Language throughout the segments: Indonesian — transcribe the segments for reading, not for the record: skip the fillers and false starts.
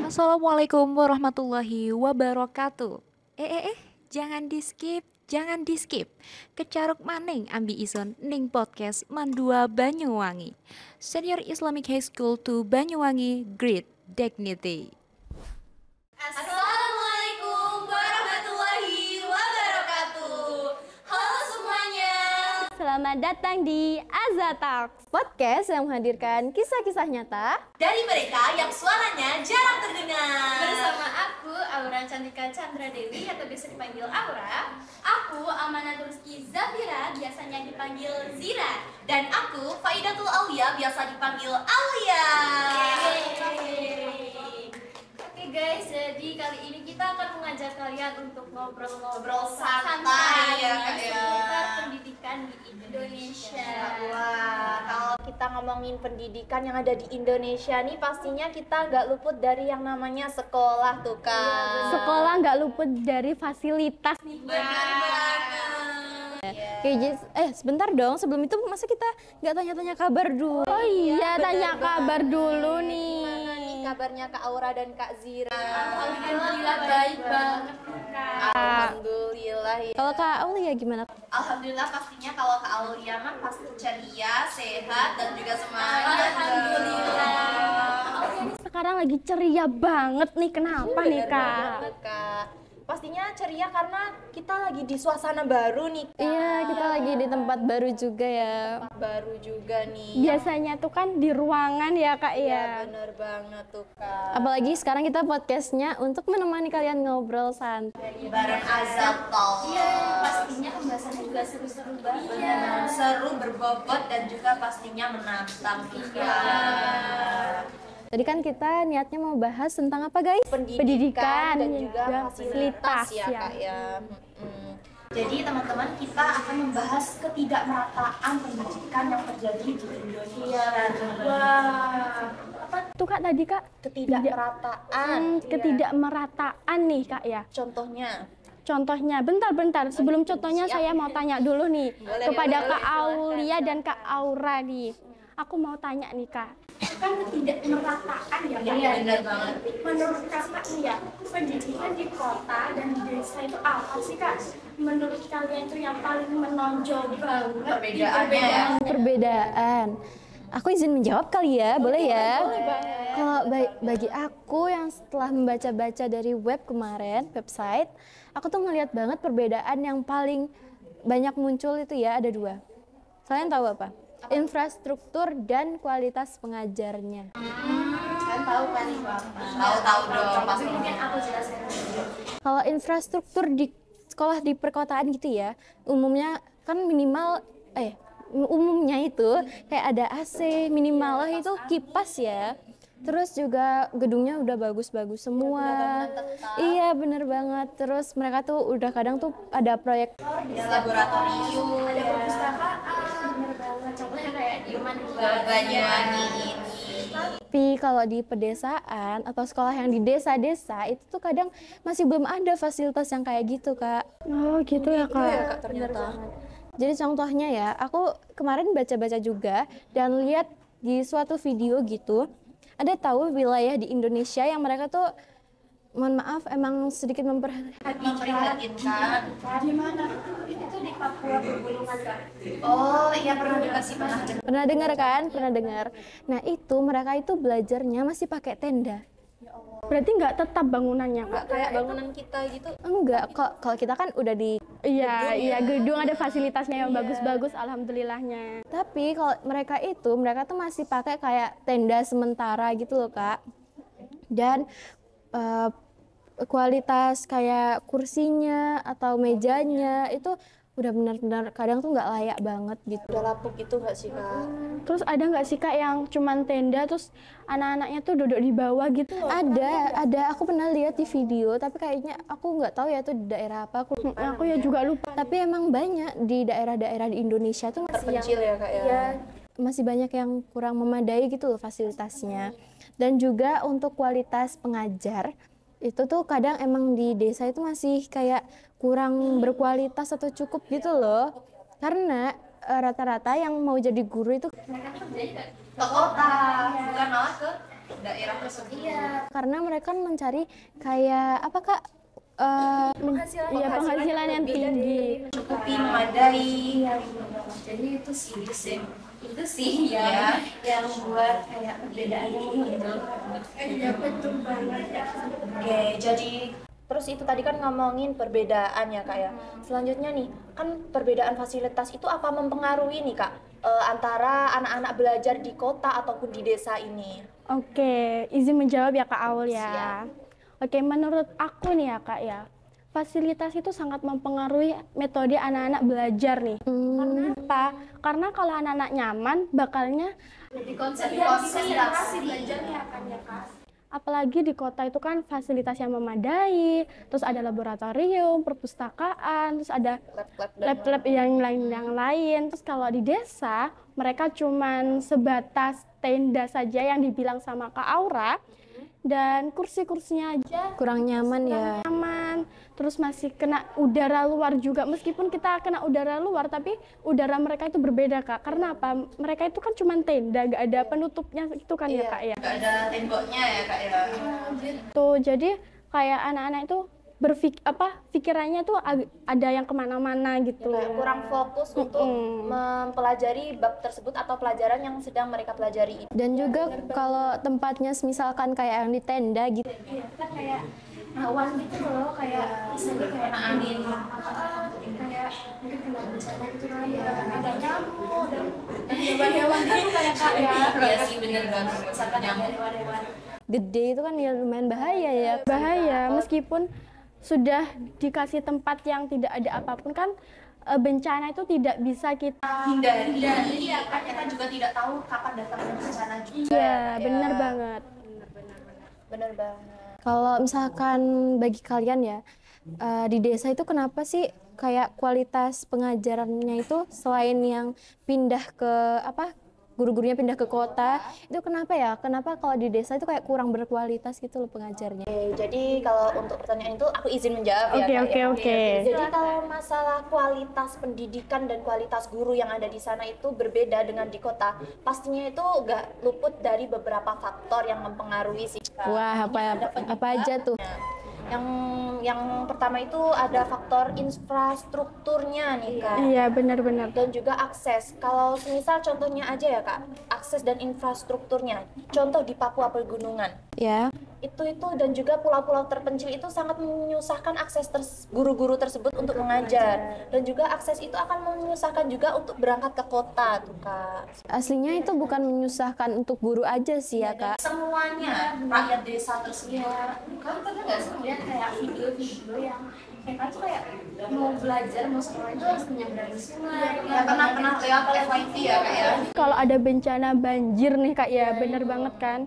Assalamualaikum warahmatullahi wabarakatuh. Jangan di-skip, jangan di-skip. Kecaruk maning ambi ison ning podcast Mandua Banyuwangi. Senior Islamic High School to Banyuwangi, Great Dignity. Assalamualaikum warahmatullahi wabarakatuh. Halo semuanya. Selamat datang di Azatalks, podcast yang menghadirkan kisah-kisah nyata Dari mereka yang suaranya jarang terdengar. Bersama aku, Aura Cantika Chandra Dewi atau biasa dipanggil Aura. Aku Amanah Rizky Zafira, biasanya dipanggil Zira. Dan aku Faidatul Aulia, biasa dipanggil Aulia. Oke guys, jadi kali ini kita akan mengajak kalian untuk ngobrol-ngobrol santai ya, Kak, ya. seputar pendidikan di Indonesia. Wah, kalau kita ngomongin pendidikan yang ada di Indonesia nih pastinya kita nggak luput dari yang namanya sekolah tuh Kak. sekolah nggak luput dari fasilitas nih. Sebentar dong, sebelum itu masa kita nggak tanya-tanya kabar dulu? Oh iya, tanya kabar dulu nih. Gimana nih kabarnya Kak Aura dan Kak Zira? Alhamdulillah baik banget Kak. Alhamdulillah ya. Kalau Kak Aulia gimana? Alhamdulillah, pastinya kalau Kak Aulia mah pasti ceria, sehat, dan juga semangat. Aulia ini sekarang lagi ceria banget nih, kenapa nih Bener Kak? banget, Kak. Pastinya ceria karena kita lagi di suasana baru nih Kak. Iya, kita lagi di tempat baru juga ya. Tempat baru juga nih. Biasanya tuh kan di ruangan ya Kak Iya, ya. bener banget tuh Kak. Apalagi sekarang kita podcastnya untuk menemani kalian ngobrol santai. Bareng Azab Talk. Pastinya pembahasannya juga seru-seru banget. Seru, berbobot, dan juga pastinya menantang juga. Tadi kan kita niatnya mau bahas tentang apa guys? Pendidikan dan juga dan fasilitas ya Kak ya. Jadi teman-teman, kita akan membahas ketidakmerataan pendidikan yang terjadi di Indonesia. Wah, Apa tuh Kak tadi Kak? Ketidakmerataan. Ketidakmerataan nih Kak ya. Contohnya Contohnya, bentar. Sebelum contohnya saya mau tanya dulu nih kepada Kak Aulia dan Kak Aura nih. Aku mau tanya nih Kak. kan ketidakmerataan ya Kak. Iya, benar banget. Menurut Kakak nih ya, pendidikan di kota dan di desa itu apa sih Kak? Menurut kalian itu yang paling menonjol banget Perbedaannya ya. Perbedaan. Aku izin menjawab kali ya, boleh ya? Kalau bagi aku yang setelah membaca-baca dari web kemarin, website, aku tuh ngelihat banget perbedaan yang paling banyak muncul itu ya, ada dua. Kalian tahu apa? Infrastruktur dan kualitas pengajarnya. Kan tahu kan itu apa? Tahu dong pasti. Mungkin aku jelasin dulu. Kalau infrastruktur di sekolah di perkotaan gitu ya, umumnya kan umumnya itu kayak ada AC, minimal lah itu kipas ya. Terus juga gedungnya udah bagus-bagus semua. Iya bener banget. Terus mereka tuh udah kadang tuh ada proyek Laboratorium. Ada perpustakaan, bener banget. Contohnya kayak di Banyuwangi ini. tapi kalau di pedesaan atau sekolah yang di desa-desa itu tuh kadang masih belum ada fasilitas yang kayak gitu Kak. Oh gitu ya Kak. ternyata. Jadi contohnya ya, aku kemarin baca-baca juga dan lihat di suatu video gitu, ada tahu wilayah di Indonesia yang mereka tuh, mohon maaf, emang sedikit Memprihatinkan. di mana? Itu di Papua Pegunungan Kak. Oh iya, pernah dengar sih, pernah. Pernah dengar kan? Pernah dengar. Nah itu mereka itu belajarnya masih pakai tenda. Berarti nggak tetap bangunannya Kak? Nggak kayak bangunan kita gitu. Enggak, kalau kita kan udah di gedung ada fasilitasnya yang bagus-bagus alhamdulillahnya. Tapi kalau mereka tuh masih pakai kayak tenda sementara gitu loh Kak. Dan kualitas kayak kursinya atau mejanya itu udah benar-benar kadang tuh nggak layak banget gitu. Udah lapuk gitu nggak sih Kak? Terus ada nggak sih Kak yang cuman tenda terus anak-anaknya tuh duduk di bawah gitu? Ada. Aku pernah lihat di video, tapi kayaknya aku nggak tahu ya itu di daerah apa. Aku ya juga lupa. Tapi emang banyak di daerah-daerah di Indonesia tuh masih Terpencil ya Kak ya? masih banyak yang kurang memadai gitu loh fasilitasnya. Dan juga untuk kualitas pengajar itu tuh kadang emang di desa itu masih kayak kurang berkualitas atau cukup gitu loh. Karena rata-rata yang mau jadi guru itu Ke kota, bukan malah ke daerah tersebut. Karena mereka mencari kayak apa Kak? Penghasilan yang tinggi. Cukupi memadai. Jadi itu sih ya yang buat kayak perbedaan yang menonjol. Iya betul banget. Oke, jadi terus itu tadi kan ngomongin perbedaan ya Kak ya. Selanjutnya nih, kan perbedaan fasilitas itu apa mempengaruhi nih Kak antara anak-anak belajar di kota ataupun di desa ini? Oke, izin menjawab ya Kak Aul ya. Siap. Oke, menurut aku nih ya Kak ya, fasilitas itu sangat mempengaruhi metode anak-anak belajar nih. Kenapa? Karena kalau anak-anak nyaman, bakalnya Konsentrasi belajarnya akan ya Kak. apalagi di kota itu kan fasilitas yang memadai, terus ada laboratorium, perpustakaan, terus ada lab-lab yang lain. Terus kalau di desa, mereka cuman sebatas tenda saja yang dibilang sama Kak Aura, dan kursi-kursinya aja Kurang nyaman ya. nyaman, terus masih kena udara luar juga. Meskipun kita kena udara luar, tapi udara mereka itu berbeda Kak. Karena apa? Mereka itu kan cuma tenda, gak ada penutupnya itu kan ya Kak ya. Nggak ada temboknya ya Kak ya. Tuh, jadi kayak anak-anak itu pikirannya tuh ada yang kemana-mana gitu. Kayak kurang fokus untuk mempelajari bab tersebut atau pelajaran yang sedang mereka pelajari itu. Dan juga kalau tempatnya misalkan kayak yang di tenda gitu. Iya kan kayak awan gitu loh, kayak misalnya kayak angin kayak mungkin kena bencana gitu kan ya, ada nyamuk dan hewan-hewan gitu kayak Kak ya. Iya sih bener banget. Misalkan ada hewan-hewan Gede itu kan ya lumayan bahaya ya. Bahaya, meskipun sudah dikasih tempat yang tidak ada apapun kan, bencana itu tidak bisa kita. Hindari. Iya kan kita juga tidak tahu kapan datangnya bencana juga. Iya, benar banget. Bener banget. Kalau misalkan bagi kalian ya, di desa itu kenapa sih kayak kualitas pengajarannya itu selain yang pindah ke guru-gurunya pindah ke kota, itu kenapa ya? Kenapa kalau di desa itu kayak kurang berkualitas gitu loh pengajarnya? Oke, jadi kalau untuk pertanyaan itu aku izin menjawab ya Kak ya. Oke. Jadi kalau masalah kualitas pendidikan dan kualitas guru yang ada di sana itu berbeda dengan di kota, pastinya itu nggak luput dari beberapa faktor yang mempengaruhi sih Kak. Wah, apa aja tuh? Yang pertama itu ada faktor infrastrukturnya nih Kak. Iya, benar-benar. Dan juga akses. Kalau misal contohnya aja ya Kak, akses dan infrastrukturnya. Contoh di Papua Pegunungan. Ya. Itu dan juga pulau-pulau terpencil itu sangat menyusahkan akses guru-guru tersebut untuk mengajar, dan juga akses itu akan menyusahkan juga untuk berangkat ke kota tuh Kak. Aslinya itu bukan menyusahkan untuk guru aja sih ya Kak. Semuanya rakyat desa tersebut. kamu pernah nggak sih ngeliat kayak video-video yang mereka tuh kayak mau belajar mau sekolah itu harus menyeberangi sungai Ya pernah lewat FYP ya Kak ya. Kalau ada bencana banjir nih Kak ya, benar banget kan?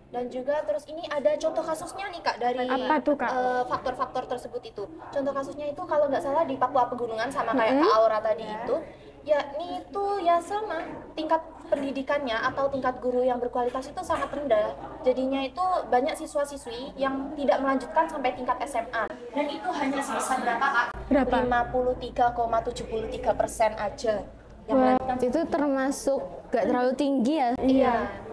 Dan juga terus ini ada contoh kasusnya nih Kak dari Apa tuh, Kak? faktor-faktor tersebut itu. Contoh kasusnya itu kalau nggak salah di Papua Pegunungan sama kayak Kak Aura tadi itu, yakni itu ya sama tingkat pendidikannya atau tingkat guru yang berkualitas itu sangat rendah. Jadinya itu banyak siswa-siswi yang tidak melanjutkan sampai tingkat SMA. Dan itu hanya sebesar berapa Kak? Berapa? 53,73% aja yang melanjutkan. Itu termasuk gak terlalu tinggi ya? Iya.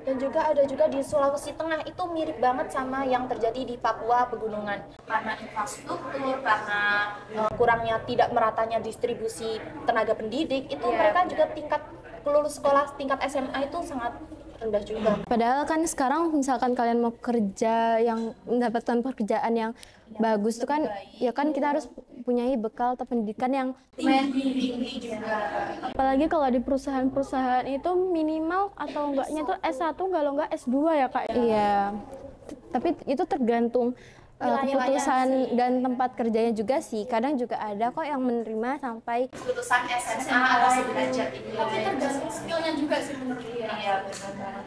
Dan juga ada juga di Sulawesi Tengah, itu mirip banget sama yang terjadi di Papua Pegunungan. Karena infrastruktur, karena Kurangnya tidak meratanya distribusi tenaga pendidik, itu mereka juga tingkat lulus sekolah tingkat SMA itu sangat rendah juga. Padahal kan sekarang misalkan kalian mau kerja yang mendapatkan pekerjaan yang bagus tuh kan, ya kan kita harus punyai bekal atau pendidikan yang tinggi juga. Apalagi kalau di perusahaan-perusahaan itu minimal atau enggaknya tuh S1 kalau enggak S2 ya Kak ya? iya. Tapi itu tergantung keputusan dan tempat kerjanya juga sih. Kadang juga ada kok yang menerima sampai Keputusan SMA atau sederajat ini. tapi tergantung skillnya juga sih menurut dia. Iya benar.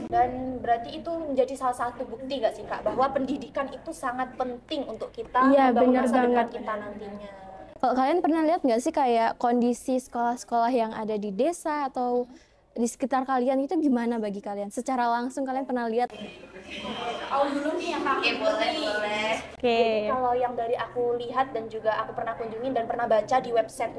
Dan berarti itu menjadi salah satu bukti nggak sih Kak, bahwa pendidikan itu sangat penting untuk kita Iya, membangun benar masa depan banget. kita nantinya. kalau kalian pernah lihat nggak sih kayak kondisi sekolah-sekolah yang ada di desa atau di sekitar kalian itu gimana bagi kalian? Secara langsung kalian pernah lihat? Dulu nih yang Oke boleh. Oke. Kalau yang dari aku lihat dan juga aku pernah kunjungin dan pernah baca di website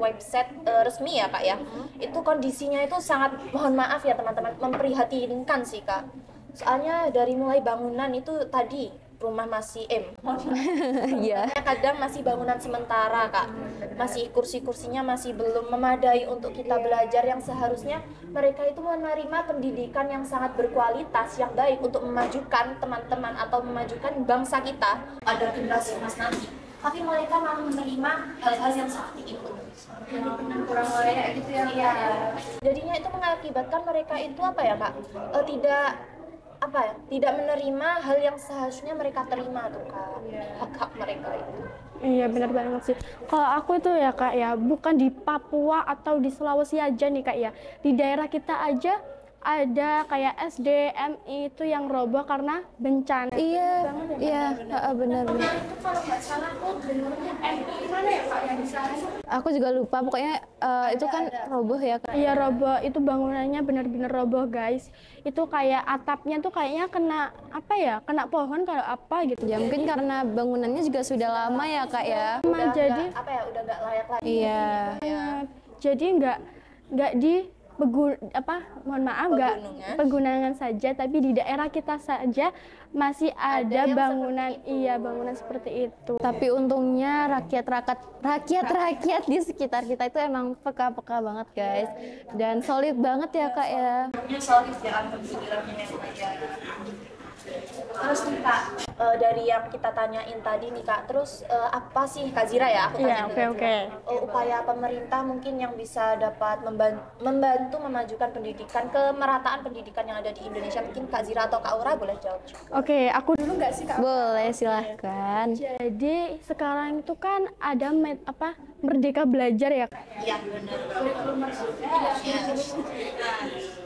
resmi ya Kak ya, itu kondisinya itu sangat, mohon maaf ya teman-teman, memprihatinkan sih Kak. Soalnya dari mulai bangunan itu tadi rumah masih Iya. kadang masih bangunan sementara Kak, masih kursi-kursinya masih belum memadai untuk kita belajar, yang seharusnya mereka itu menerima pendidikan yang sangat berkualitas, yang baik untuk memajukan teman-teman atau memajukan bangsa kita, ada generasi emas nanti. Tapi mereka malah menerima hal-hal yang seperti itu. kurang layak gitu ya. Iya. Jadinya itu mengakibatkan mereka itu apa ya Kak? Tidak menerima hal yang seharusnya mereka terima tuh Kak. Hak-hak mereka itu. Iya benar banget sih. Kalau aku itu ya Kak ya, bukan di Papua atau di Sulawesi aja nih Kak ya. Di daerah kita aja ada kayak SD, MI itu yang roboh karena bencana. Iya, benar. Itu kalau nggak salah aku dengarnya mana ya Kak yang di sana? Aku juga lupa, pokoknya itu kan roboh ya Kak. Iya roboh, itu bangunannya benar-benar roboh guys. Itu kayak atapnya tuh kayaknya kena apa ya, kena pohon kalau apa gitu. Ya mungkin karena bangunannya juga sudah lama ya Kak ya. Jadi Udah nggak layak lagi. Iya. jadi nggak di nggak pegunungan saja, tapi di daerah kita saja masih ada bangunan bangunan seperti itu. Tapi untungnya rakyat di sekitar kita itu emang peka-peka banget guys, dan solid banget ya Kak ya. Solid ya pikirannya yang layak. Terus nih Kak, dari yang kita tanyain tadi nih Kak, terus apa sih Kak Zira ya? Aku tanya dulu. Oke. Upaya pemerintah mungkin yang bisa dapat membantu memajukan pendidikan, kemerataan pendidikan yang ada di Indonesia. Mungkin Kak Zira atau Kak Aura boleh jawab juga. Oke, aku dulu nggak sih Kak? Boleh, silahkan. Jadi sekarang itu kan ada Merdeka Belajar ya Kak? Iya benar.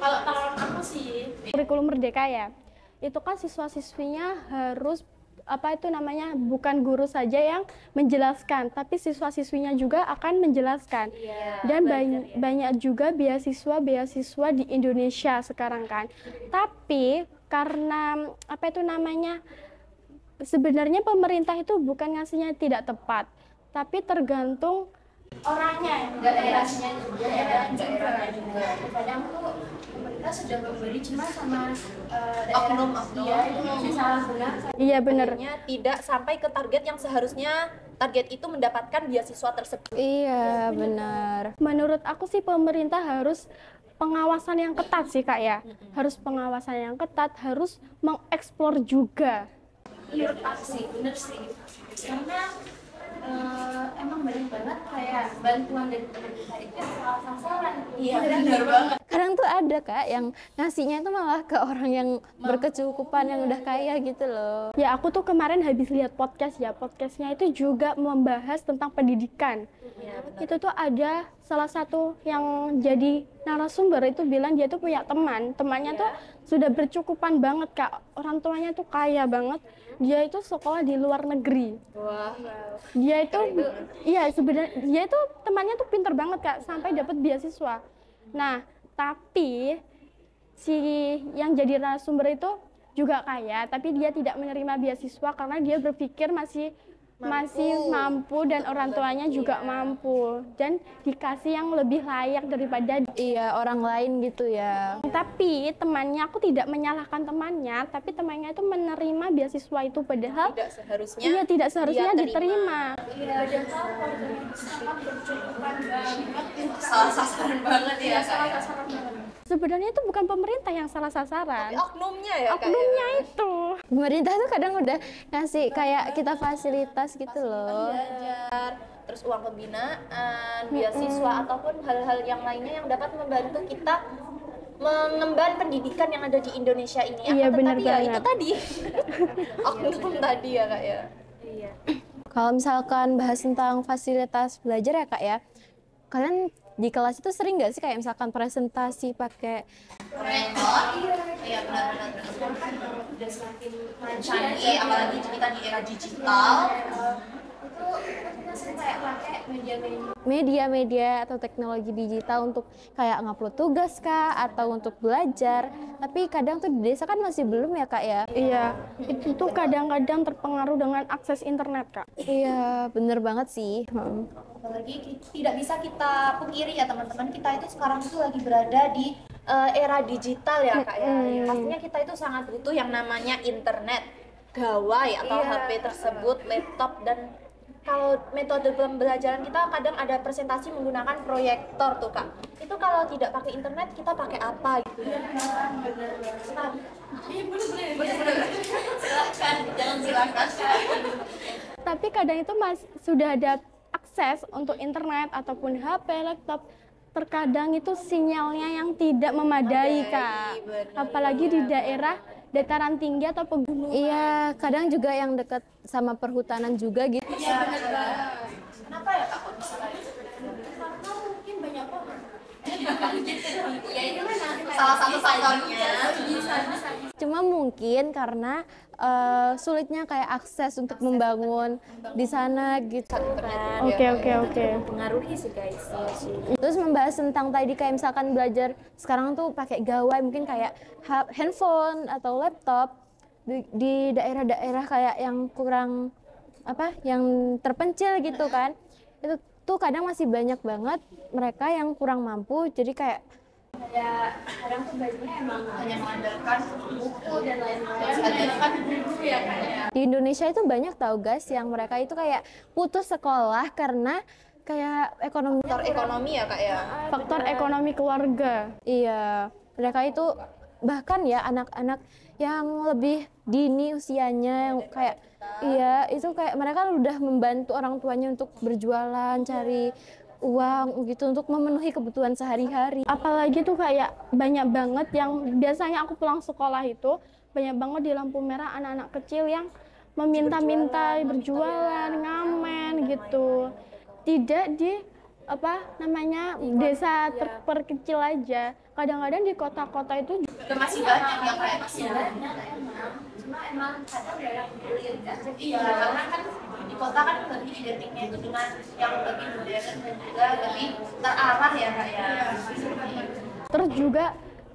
Kalau aku sih Kurikulum Merdeka ya. Itu kan siswa-siswinya harus bukan guru saja yang menjelaskan, tapi siswa-siswinya juga akan menjelaskan. Dan banyak juga beasiswa di Indonesia sekarang kan. Tapi karena sebenarnya pemerintah itu bukan ngasihnya tidak tepat, tapi tergantung orangnya, daerahnya juga. Kadang tuh pemerintah sudah memberi cuma sama Oknum. itu salah benar. Iya benar. Akhirnya tidak sampai ke target yang seharusnya target itu mendapatkan beasiswa tersebut. Iya, benar. Menurut aku sih pemerintah harus pengawasan yang ketat sih Kak ya. Harus pengawasan yang ketat, harus mengeksplor juga. Menurut aku sih bener sih, karena emang banyak banget kayak bantuan dari pemerintah itu yang salah sasaran. Iya benar banget. Kadang tuh ada Kak yang ngasihnya itu malah ke orang yang berkecukupan, yang udah kaya gitu loh. Ya aku tuh kemarin habis lihat podcastnya itu juga membahas tentang pendidikan. Itu tuh ada salah satu yang jadi narasumber itu bilang dia tuh punya temannya tuh sudah bercukupan banget Kak, orang tuanya tuh kaya banget, dia itu sekolah di luar negeri. Wah. Dia itu sebenarnya dia itu temannya tuh pinter banget Kak, sampai dapat beasiswa. Nah tapi si yang jadi narasumber itu juga kaya, tapi dia tidak menerima beasiswa karena dia berpikir masih mampu dan orang tuanya juga mampu dan dikasih yang lebih layak daripada orang lain gitu ya. Tapi temannya, aku tidak menyalahkan temannya, tapi temannya itu menerima beasiswa itu padahal tidak seharusnya diterima. Iya, dan kalau keluarganya sangat bercukupan banget, Salah sasaran banget ya Kak. salah sasaran banget. Sebenarnya itu bukan pemerintah yang salah sasaran, Oknumnya ya Kak. oknumnya itu. Pemerintah tuh kadang udah ngasih kayak kita fasilitas gitu loh. Belajar, terus uang pembinaan, beasiswa ataupun hal-hal yang lainnya yang dapat membantu kita mengemban pendidikan yang ada di Indonesia ini. Iya, benar Tapi ya banget. itu tadi. Oknum tadi ya Kak ya. Kalau misalkan bahas tentang fasilitas belajar ya Kak ya, kalian di kelas itu sering nggak sih kayak misalkan presentasi pakai Rekor. Iya benar-benar. Udah semakin Canggih, apalagi kita di era digital. itu kita sering kayak pakai media-media media-media atau teknologi digital untuk kayak ngupload tugas Kak atau untuk belajar. Tapi kadang tuh di desa kan masih belum ya Kak ya. Iya, itu tuh kadang-kadang terpengaruh dengan akses internet Kak. Iya, bener banget sih. Apalagi tidak bisa kita pungkiri ya teman-teman, kita itu sekarang itu lagi berada di era digital ya kak ya. Pastinya kita itu sangat butuh yang namanya internet, gawai atau HP tersebut, laptop, dan kalau metode pembelajaran kita kadang ada presentasi menggunakan proyektor tuh kak. Itu kalau tidak pakai internet kita pakai apa gitu? Silakan. Tapi kadang itu sudah ada akses untuk internet ataupun HP, laptop. Terkadang itu sinyalnya yang tidak memadai, Kak. Apalagi di daerah dataran tinggi atau pegunungan. Iya, kadang juga yang dekat sama perhutanan juga gitu. Iya benar banget. Kenapa ya kak kok bisa kayak gitu? Karena mungkin banyak pohon. Ya itu salah satu faktornya. Cuma mungkin karena sulitnya kayak akses untuk membangun di sana gitu kan. Oke. Pengaruhi sih guys. Terus membahas tentang tadi kayak misalkan belajar sekarang tuh pakai gawai mungkin kayak handphone atau laptop di daerah-daerah kayak yang kurang yang terpencil gitu kan. Itu tuh kadang masih banyak banget mereka yang kurang mampu, jadi kayak Kadang tuh belajarnya emang Hanya mengandalkan buku dan lain-lain. mengandalkan guru ya kayaknya. di Indonesia itu banyak tau guys yang mereka itu kayak putus sekolah karena kayak ekonomi. Faktor ekonomi ya kak ya. Faktor ekonomi keluarga. Iya, mereka itu bahkan ya anak-anak yang lebih dini usianya yang kayak itu kayak mereka udah membantu orang tuanya untuk berjualan, cari uang gitu untuk memenuhi kebutuhan sehari-hari. Apalagi tuh kayak banyak banget yang biasanya aku pulang sekolah itu banyak banget di lampu merah anak-anak kecil yang meminta-minta berjualan, ngamen gitu. Tidak di desa terperkecil aja. Kadang-kadang di kota-kota itu Juga masih banyak yang kayak masih banyak. Cuma emang kadang banyak kulit aja. Iya, karena kan di kota kan lebih identiknya itu dengan yang lebih modern dan juga lebih terarah ya kak ya. terus juga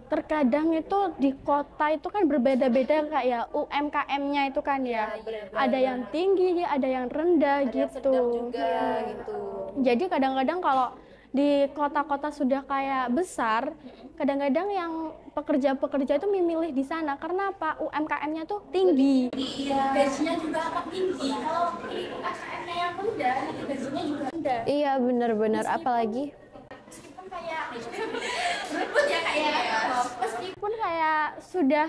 terkadang itu di kota itu kan berbeda-beda kayak UMKM-nya itu kan ya. Ada yang tinggi, ada yang rendah gitu. Juga gitu. Jadi kadang-kadang kalau di kota-kota sudah kayak besar, kadang-kadang yang pekerja-pekerja itu memilih di sana karena apa? UMKM-nya tuh tinggi. Iya. Gajinya juga akan tinggi. Kalau di UMKM-nya yang rendah, gajinya juga rendah. Iya benar-benar, apalagi Meskipun kayak Berebut ya kak ya. Meskipun kayak sudah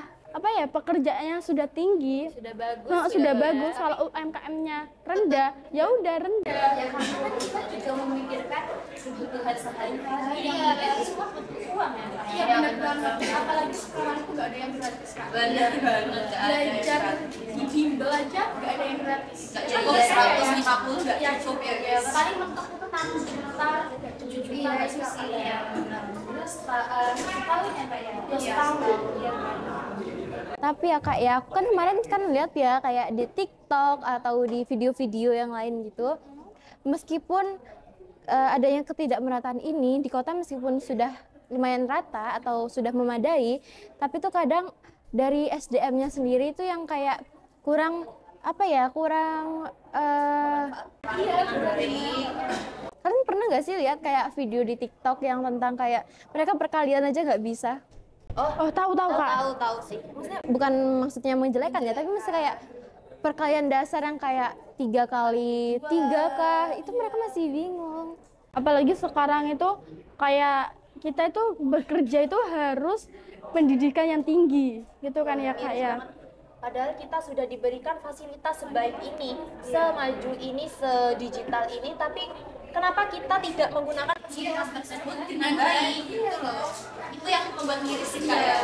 pekerjaannya sudah tinggi, sudah bagus. Kalau UMKM-nya rendah, ya udah rendah. ya karena kan kita juga memikirkan kebutuhan sehari-hari. Iya, Kan semua butuh uang ya. Kak? Iya benar banget. Apalagi sekarang tuh gak ada yang gratis kan. Benar banget. Nggak ada yang Belajar gratis. di bimbel aja gak ada yang gratis. Nggak cukup 150 nggak cukup ya guys. Paling mentok itu 6 juta, 7 juta sih. Iya. Terus setahun ya kak ya? Ya setahun. Iya kan. tapi ya kak ya, aku kan kemarin kan lihat ya kayak di TikTok atau di video-video yang lain gitu, meskipun adanya ketidakmerataan ini di kota meskipun sudah lumayan rata atau sudah memadai, tapi tuh kadang dari SDM-nya sendiri itu yang kayak kurang kalian pernah nggak sih lihat kayak video di TikTok yang tentang kayak mereka perkalian aja nggak bisa? Oh, tahu Kak. Tahu sih. Bukan maksudnya menjelekan ya, tapi masih kayak perkalian dasar yang kayak 3 kali 3 kah, itu mereka masih bingung. Apalagi sekarang itu kayak kita itu bekerja itu harus pendidikan yang tinggi gitu kan ya kak ya. Padahal kita sudah diberikan fasilitas sebaik ini, semaju ini, sedigital ini, tapi kenapa kita tidak menggunakan Fasilitas tersebut dengan baik gitu loh. Itu yang membuat miris sih kayak.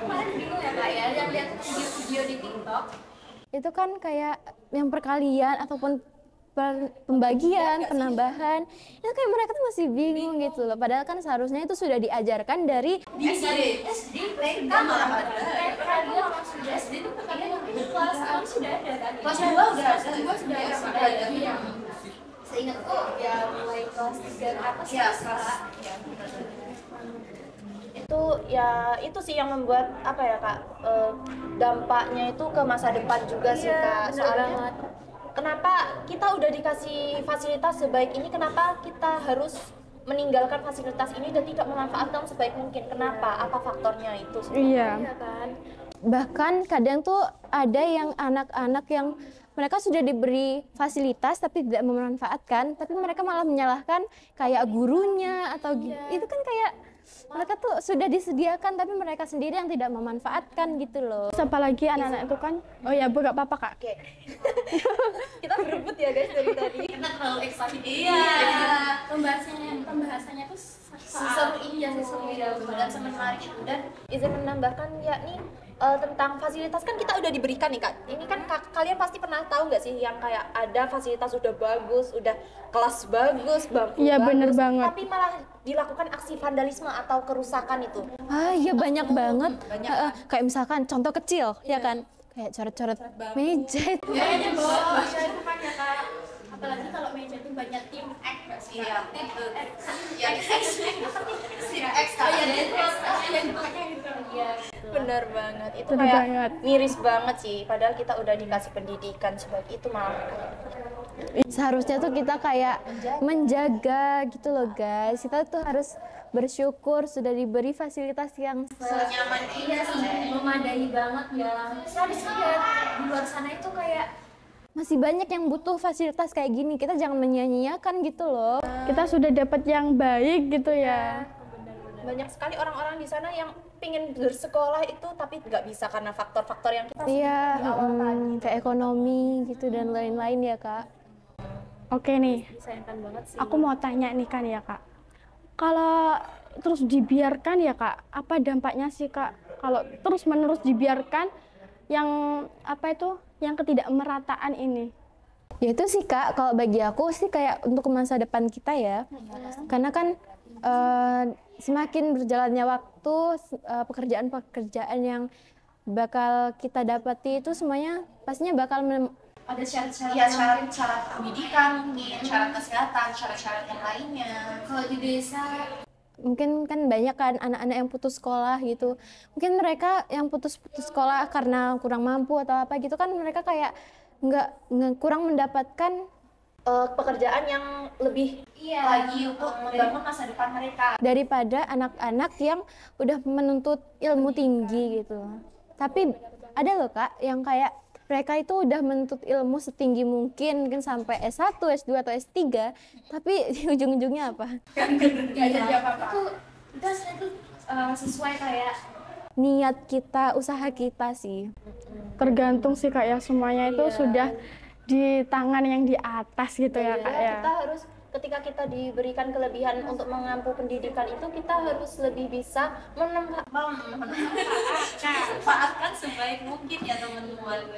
Kemarin bingung ya kak ya, yang lihat video-video di TikTok. Itu kan kayak yang perkalian ataupun pembagian, penambahan, itu kayak mereka tuh masih bingung gitu loh. Padahal kan seharusnya itu sudah diajarkan dari SD TK malah ada. Radio sudah SD itu perkalian kelas 6 sudah ada kan? Kelas 2 udah ada. Sudah ada. Iya. Seingatku ya mulai kelas 3 ke atas Iya, sekarang. itu sih yang membuat apa ya kak, dampaknya itu ke masa depan juga sih kak. Soalnya kenapa kita udah dikasih fasilitas sebaik ini, kenapa kita harus meninggalkan fasilitas ini dan tidak memanfaatkan sebaik mungkin. Kenapa? Apa faktornya itu? Iya. Iya kan? Bahkan kadang tuh ada yang anak-anak yang mereka sudah diberi fasilitas tapi tidak memanfaatkan, tapi mereka malah menyalahkan kayak gurunya atau itu kan kayak mereka tuh sudah disediakan tapi mereka sendiri yang tidak memanfaatkan gitu loh. Apalagi anak-anak itu kan, oh ya gak apa-apa Kak. Oke. Kita berebut ya guys dari tadi. Karena terlalu excited. Iya. Pembahasannya tuh Seseru ini ya, seseru ya, dan semenarik itu. Dan Izin menambahkan yakni tentang fasilitas kan kita udah diberikan nih Kak. Ini kan kalian pasti pernah tahu nggak sih yang kayak ada fasilitas udah bagus, udah kelas bagus, bangku Iya, bagus, bener banget. tapi malah dilakukan aksi vandalisme atau kerusakan itu. Ah iya banyak banget. Kayak misalkan contoh kecil ya kan, kayak coret-coret meja itu. kayaknya bawa meja itu kan ya Kak. Apalagi kalau meja itu banyak tim X nggak sih? iya, itu ya X Yang dipakai gitu. Iya. Benar banget. Itu Bener kayak banget. miris banget sih. Padahal kita udah dikasih pendidikan sebaik itu malah. Seharusnya tuh kita kayak menjaga gitu loh guys. Kita tuh harus bersyukur sudah diberi fasilitas yang senyaman ini sih. Memadai banget ya. Seharusnya ya di luar sana itu kayak masih banyak yang butuh fasilitas kayak gini. Kita jangan menyia-nyiakan gitu loh. Kita sudah dapat yang baik gitu ya. Banyak sekali orang-orang di sana yang pingin bersekolah itu tapi nggak bisa karena faktor-faktor yang kita Iya, di awal tadi. kayak ekonomi gitu dan lain-lain ya kak. Oke nih, Disayangkan banget sih. aku mau tanya nih kan ya Kak. Kalau terus dibiarkan ya Kak, apa dampaknya sih Kak? Kalau terus-menerus dibiarkan yang apa itu, yang ketidakmerataan ini? Ya itu sih kak, kalau bagi aku sih kayak untuk masa depan kita ya. Karena kan semakin berjalannya waktu, pekerjaan-pekerjaan yang bakal kita dapati itu semuanya pastinya bakal Ada syarat-syarat pendidikan mungkin, syarat kesehatan, syarat-syarat yang lainnya. kalau di desa mungkin kan banyak kan anak-anak yang putus sekolah gitu. Mungkin mereka yang putus sekolah karena kurang mampu atau apa gitu kan, mereka kayak nggak kurang mendapatkan pekerjaan yang lebih lagi untuk membangun masa depan mereka. daripada anak-anak yang udah menuntut ilmu tinggi gitu. Tapi ada loh kak yang kayak mereka itu udah menuntut ilmu setinggi mungkin sampai S1, S2 atau S3, tapi di ujung-ujungnya apa? Nggak jadi apa-apa. Itu hasilnya tuh sesuai kayak Niat kita, usaha kita sih. Tergantung sih Kak ya, semuanya itu sudah di tangan yang di atas gitu ya Kak ya. Kita harus ketika kita diberikan kelebihan untuk mengampu pendidikan itu, kita harus lebih bisa Manfaatkan sebaik mungkin ya teman-teman.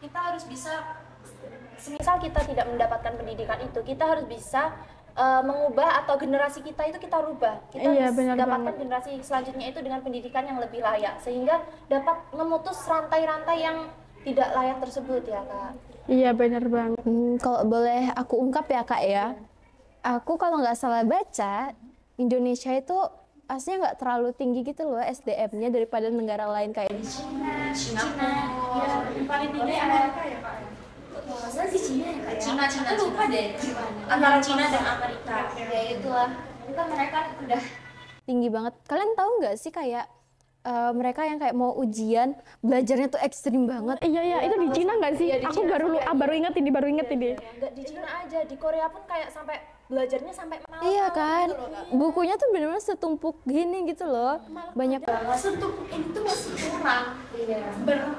Kita harus bisa, semisal kita tidak mendapatkan pendidikan itu, kita harus bisa mengubah atau generasi kita itu kita rubah. Kita Iya, harus benar dapatkan banget. generasi selanjutnya itu dengan pendidikan yang lebih layak, sehingga dapat memutus rantai-rantai yang tidak layak tersebut ya Kak. Iya benar banget. Kalau boleh aku ungkap ya kak ya, aku kalau nggak salah baca, Indonesia itu aslinya nggak terlalu tinggi gitu loh SDM-nya daripada negara lain kayak di Cina. paling tinggi Amerika ya Pak. masalah di Cina ya kak ya. Cina lupa deh antara Cina dan Amerika. ya itulah itu mereka udah Tinggi banget. Kalian tahu nggak sih kayak mereka yang kayak mau ujian belajarnya tuh ekstrim banget. Iya, itu di Cina nggak sih? Iya, di Aku Cina baru inget ini. Enggak di Cina aja, di Korea pun kayak sampai belajarnya sampai malam. Iya kan, bukunya tuh bener-bener setumpuk gini gitu loh. Banyak Setumpuk ini tuh masih kurang. Berat,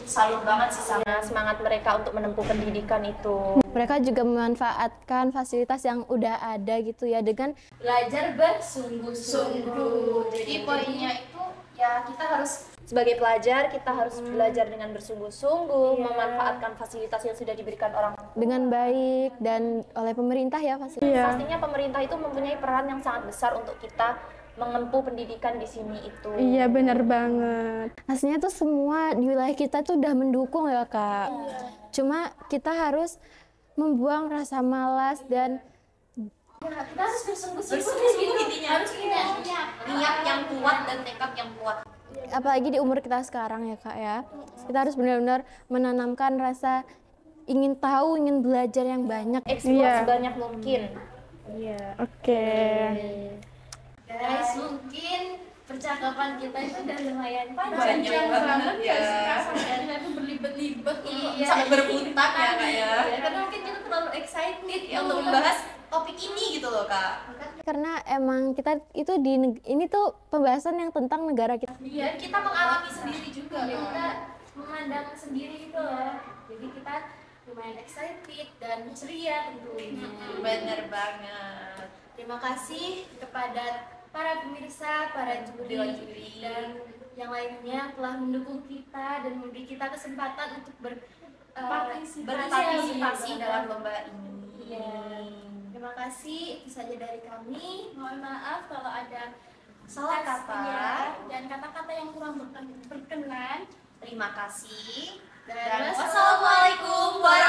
salut banget sih sama Semangat mereka untuk menempuh pendidikan itu. mereka juga memanfaatkan fasilitas yang udah ada gitu ya dengan belajar bersungguh-sungguh. Jadi poinnya itu ya kita harus Sebagai pelajar, kita harus belajar dengan bersungguh-sungguh, memanfaatkan fasilitas yang sudah diberikan orang. dengan baik dan oleh pemerintah ya fasilitas. Iya. Pastinya pemerintah itu mempunyai peran yang sangat besar untuk kita mengempu pendidikan di sini itu. Iya benar banget. Aslinya tuh semua di wilayah kita tuh udah mendukung ya kak. Cuma kita harus membuang rasa malas dan kita harus bersungguh-sungguh intinya, harus punya niat yang kuat dan tekad yang kuat. apalagi di umur kita sekarang ya kak ya, kita harus benar-benar menanamkan rasa ingin tahu, ingin belajar yang banyak. Eksplor Iya. sebanyak mungkin. Iya. Oke. Guys, mungkin percakapan kita itu udah lumayan panjang. Panjang banget ya sih Kak, Sampai sampai itu berlibat-libat Iya, sampai berebutan ya Kak ya. Karena mungkin kita terlalu excited ya untuk membahas topik ini gitu loh Kak. Karena emang kita itu ini tuh pembahasan yang tentang negara kita. Iya, kita mengalami sendiri juga, kita memandang sendiri gitu loh. Jadi kita lumayan excited dan ceria tentunya. Bener banget. Terima kasih kepada para pemirsa, para juri, dan yang lainnya telah mendukung kita dan memberi kita kesempatan untuk berpartisipasi dalam lomba ini. Iya. Terima kasih, itu saja dari kami. Mohon maaf kalau ada salah kata Dan kata-kata yang kurang berkenan. Terima kasih. Dan wassalamualaikum warahmatullahi